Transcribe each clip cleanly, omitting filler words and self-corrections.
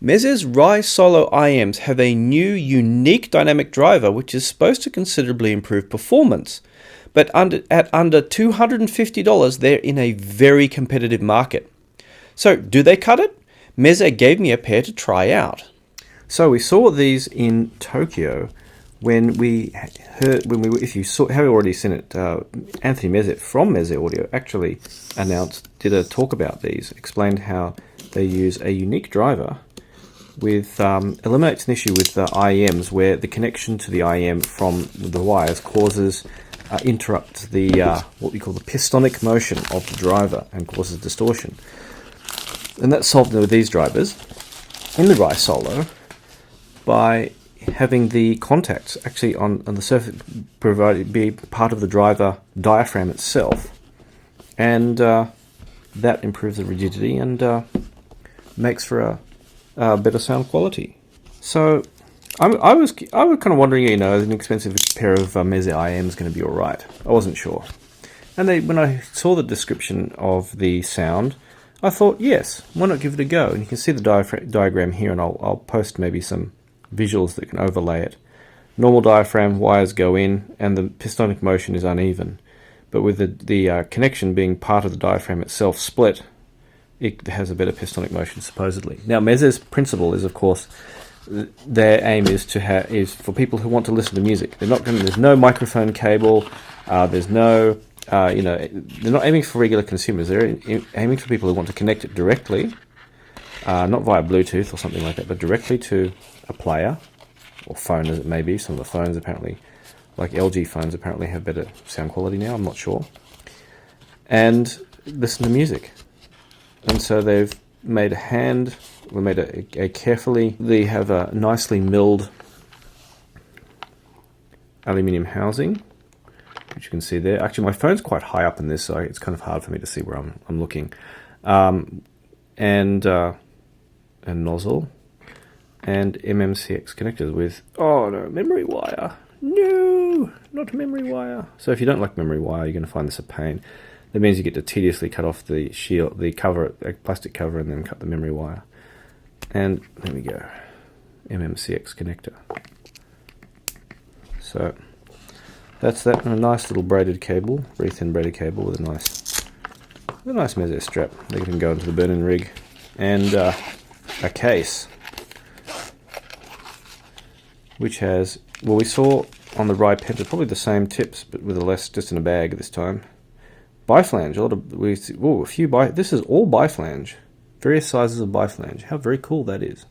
Meze Rai Solo IEMs have a new unique dynamic driver which is supposed to considerably improve performance. But at under $250, they're in a very competitive market. So, do they cut it? Meze gave me a pair to try out. So we saw these in Tokyo when we heard, if you have already seen it, Anthony Meze from Meze Audio actually did a talk about these, explained how they use a unique driver with eliminates an issue with the IEMs where the connection to the IEM from the wires causes interrupts the what we call the pistonic motion of the driver and causes distortion. And that's solved with these drivers in the Rai Solo by having the contacts actually on the surface be part of the driver diaphragm itself, and that improves the rigidity and makes for a better sound quality. So I was kind of wondering, an inexpensive pair of Meze IEMs is going to be all right. I wasn't sure, and when I saw the description of the sound, I thought, yes, why not give it a go? And you can see the diagram here, and I'll post maybe some visuals that can overlay it. Normal diaphragm, wires go in, and the pistonic motion is uneven. But with the connection being part of the diaphragm itself split, it has a better pistonic motion, supposedly. Now, Meze's principle is, of course, their aim is for people who want to listen to music. There's no microphone cable. There's no, they're not aiming for regular consumers. They're aiming for people who want to connect it directly, not via Bluetooth or something like that, but directly to a player or phone, as it may be. Some of the phones apparently, like LG phones, apparently have better sound quality now. I'm not sure. And listen to music. And so they've made a carefully, they have a nicely milled aluminium housing, which you can see there. Actually, my phone's quite high up in this, so it's kind of hard for me to see where I'm looking. And nozzle, and MMCX connectors with, memory wire. No, not memory wire. So if you don't like memory wire, you're going to find this a pain. That means you get to tediously cut off the shield, the cover, the plastic cover, and then cut the memory wire. And there we go, MMCX connector. So that's that, and a nice little braided cable, very thin braided cable with a nice Meze strap that can go into the burn-in rig, and a case, which has, well, we saw on the Rai Penta probably the same tips, but with just in a bag this time. Biflange, this is all biflange, various sizes of biflange. How very cool that is.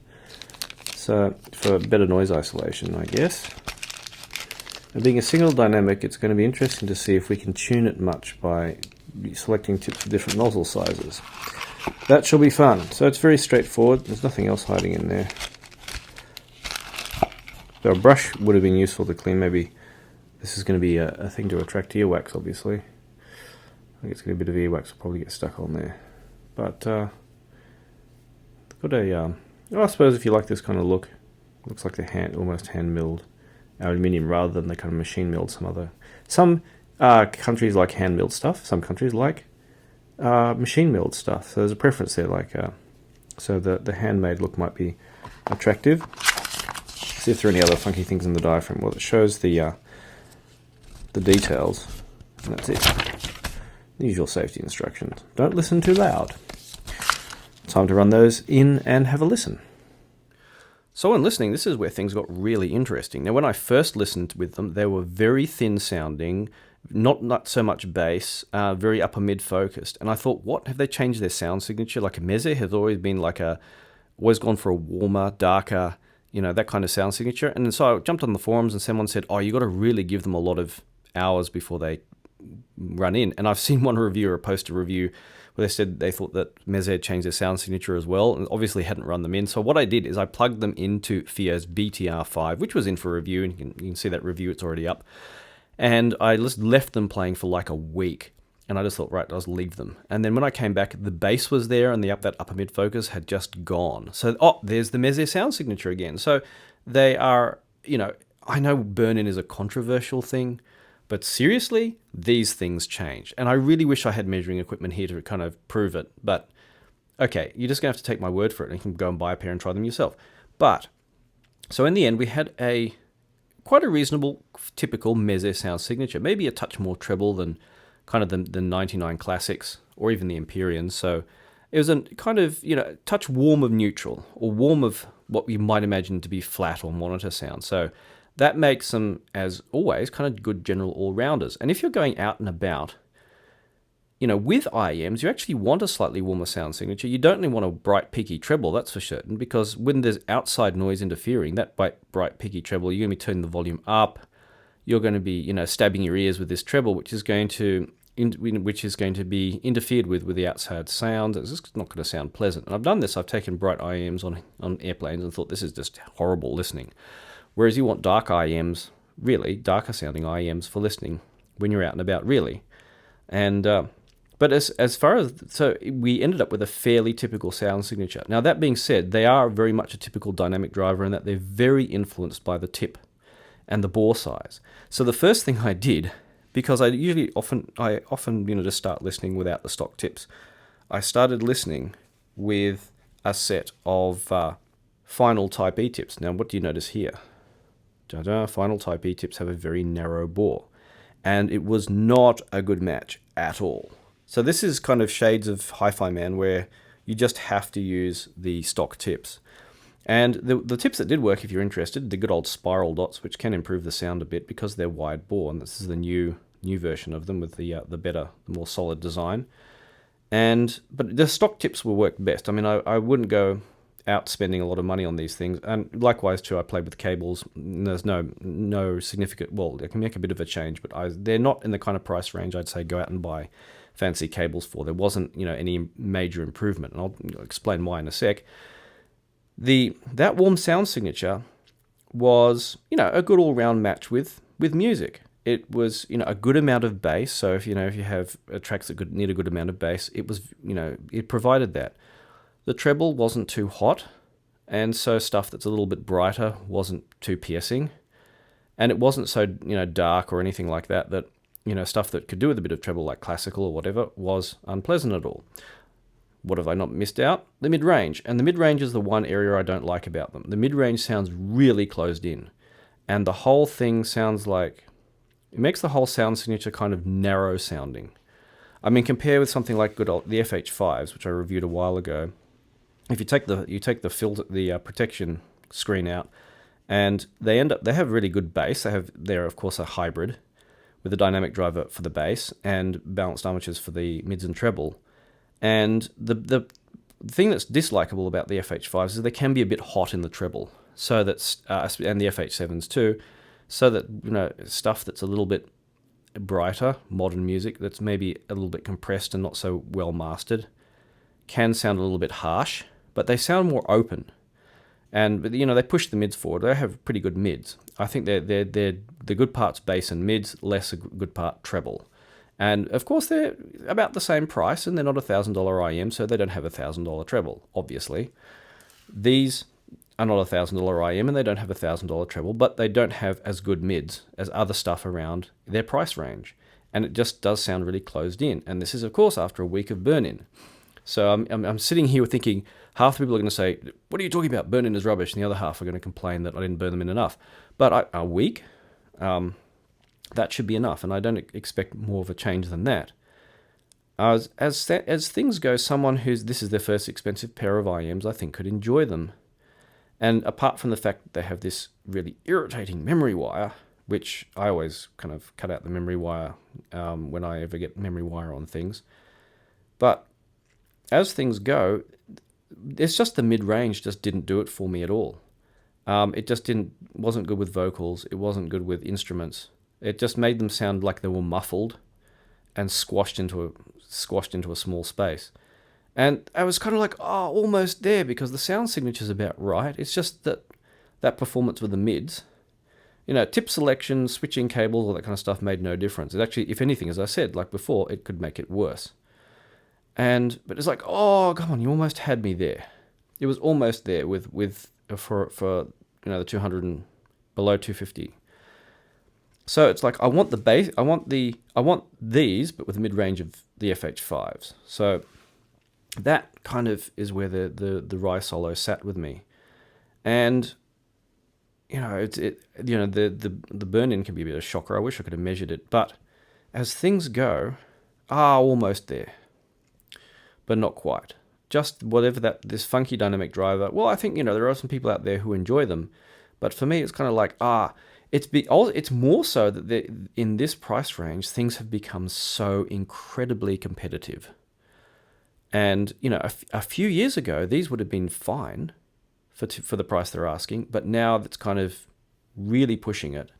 So for better noise isolation, I guess. And being a single dynamic, it's going to be interesting to see if we can tune it much by selecting tips with different nozzle sizes. That shall be fun. So it's very straightforward. There's nothing else hiding in there. So a brush would have been useful to clean. Maybe this is going to be a thing to attract earwax, obviously. I think it's going to be a bit of earwax will probably get stuck on there. But got I suppose if you like this kind of look, looks like almost hand-milled aluminium rather than the kind of machine-milled some countries like hand-milled stuff, some countries like machine-milled stuff. So there's a preference there, so the handmade look might be attractive. See if there are any other funky things in the diaphragm. Well, it shows the details, and that's it. The usual safety instructions. Don't listen too loud. Time to run those in and have a listen. So when listening, this is where things got really interesting. Now, when I first listened with them, they were very thin sounding, not so much bass, very upper mid focused. And I thought, what, have they changed their sound signature? Like Meze has always been always gone for a warmer, darker, that kind of sound signature. And so I jumped on the forums and someone said, you got to really give them a lot of hours before they run in. And I've seen one reviewer post a review where they said they thought that Meze had changed their sound signature as well, and obviously hadn't run them in. So what I did is I plugged them into FIO's BTR5, which was in for review, and you can see that review, it's already up. And I just left them playing for like a week. And I just thought, right, I'll just leave them. And then when I came back, the bass was there and that upper mid focus had just gone. So, there's the Meze sound signature again. So they are, I know burn-in is a controversial thing, but seriously, these things change. And I really wish I had measuring equipment here to kind of prove it. But Okay, you're just going to have to take my word for it, and you can go and buy a pair and try them yourself. But, so in the end, we had quite a reasonable, typical Meze sound signature. Maybe a touch more treble than kind of the 99 Classics, or even the Empyreans. So it was a kind of, touch warm of neutral, or warm of what you might imagine to be flat or monitor sound. So that makes them, as always, kind of good general all-rounders. And if you're going out and about, with IEMs, you actually want a slightly warmer sound signature. You don't want a bright, peaky treble, that's for certain, because when there's outside noise interfering, that bright, peaky treble, you're going to be turning the volume up. You're going to be, stabbing your ears with this treble, which is going to be interfered with the outside sound. It's just not going to sound pleasant. And I've done this. I've taken bright IEMs on airplanes and thought this is just horrible listening. Whereas you want dark IEMs, really, darker sounding IEMs for listening when you're out and about, really. And but as far as, so we ended up with a fairly typical sound signature. Now, that being said, they are very much a typical dynamic driver in that they're very influenced by the tip and the bore size. So the first thing I did, because I often just start listening without the stock tips, I started listening with a set of final Type E tips. Now, what do you notice here? Final Type E tips have a very narrow bore, and it was not a good match at all. So this is kind of shades of Hi-Fi Man, where you just have to use the stock tips. And the tips that did work, if you're interested, the good old spiral dots, which can improve the sound a bit because they're wide bore, and this is the new version of them with the better, more solid design. But the stock tips will work best. I mean, I wouldn't go out spending a lot of money on these things. And likewise too, I played with cables. There's no significant, well, they can make a bit of a change, but they're not in the kind of price range I'd say go out and buy fancy cables for. There wasn't, any major improvement, and I'll explain why in a sec. That warm sound signature was, a good all-round match with music. It was, a good amount of bass. So if you have tracks that need a good amount of bass, it was, it provided that. The treble wasn't too hot, and so stuff that's a little bit brighter wasn't too piercing, and it wasn't so, dark or anything like that, stuff that could do with a bit of treble, like classical or whatever, was unpleasant at all. What have I not missed out? The mid-range. And the mid-range is the one area I don't like about them. The mid-range sounds really closed in, and the whole thing sounds like, it makes the whole sound signature kind of narrow sounding. I mean, compare with something like the FH5s, which I reviewed a while ago. If you take the filter, the protection screen out, and they have really good bass. They're of course a hybrid with a dynamic driver for the bass and balanced armatures for the mids and treble. And the thing that's dislikable about the FH5s is they can be a bit hot in the treble, so that's and the FH7s too, so that stuff that's a little bit brighter, modern music that's maybe a little bit compressed and not so well mastered can sound a little bit harsh, but they sound more open. And they push the mids forward. They have pretty good mids. I think they're the good parts bass and mids, less a good part treble. And of course they're about the same price, and they're not $1,000 IEM, so they don't have $1,000 treble. Obviously, these are not $1,000 IEM, and they don't have $1,000 treble, but they don't have as good mids as other stuff around their price range, and it just does sound really closed in. And this is of course after a week of burn-in. So I'm sitting here thinking, half the people are going to say, what are you talking about? Burn-in is rubbish. And the other half are going to complain that I didn't burn them in enough. But a week, that should be enough. And I don't expect more of a change than that. As things go, someone this is their first expensive pair of IEMs, I think could enjoy them. And apart from the fact that they have this really irritating memory wire, which I always kind of cut out the memory wire when I ever get memory wire on things. But as things go, it's just the mid-range just didn't do it for me at all. It just wasn't good with vocals. It wasn't good with instruments. It just made them sound like they were muffled and squashed into a small space. And I was kind of like, almost there, because the sound signature's about right. It's just that performance with the mids. Tip selection, switching cables, all that kind of stuff made no difference. It actually, if anything, as I said, like before, it could make it worse. But it's like, come on, you almost had me there. It was almost there for the 200 and below 250. So it's like I want the bass, I want these, but with the mid range of the FH5s. So that kind of is where the Rai Solo sat with me. And the burn-in can be a bit of a shocker. I wish I could have measured it, but as things go, almost there, but not quite. Just whatever this funky dynamic driver. Well, I think there are some people out there who enjoy them, but for me, it's kind of like it's more so that in this price range, things have become so incredibly competitive. And a few years ago, these would have been fine for the price they're asking, but now that's kind of really pushing it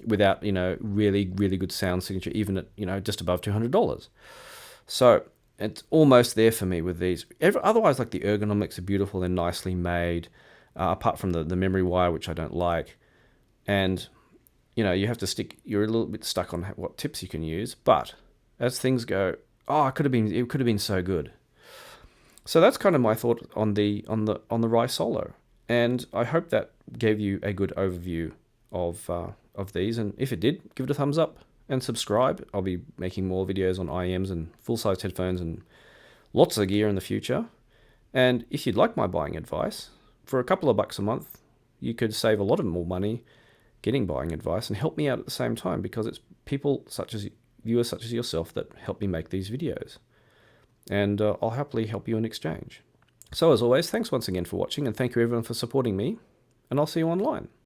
without really really good sound signature, even at just above $200. So it's almost there for me with these. Otherwise, like the ergonomics are beautiful and nicely made, apart from the memory wire, which I don't like, and you have to you're a little bit stuck on what tips you can use. But as things go, it could have been so good. So that's kind of my thought on the Rai Solo, and I hope that gave you a good overview of these. And if it did, give it a thumbs up and subscribe. I'll be making more videos on IEMs and full-size headphones and lots of gear in the future. And if you'd like my buying advice, for a couple of bucks a month, you could save a lot of more money getting buying advice and help me out at the same time, because it's viewers such as yourself that help me make these videos. And I'll happily help you in exchange. So as always, thanks once again for watching, and thank you everyone for supporting me, and I'll see you online.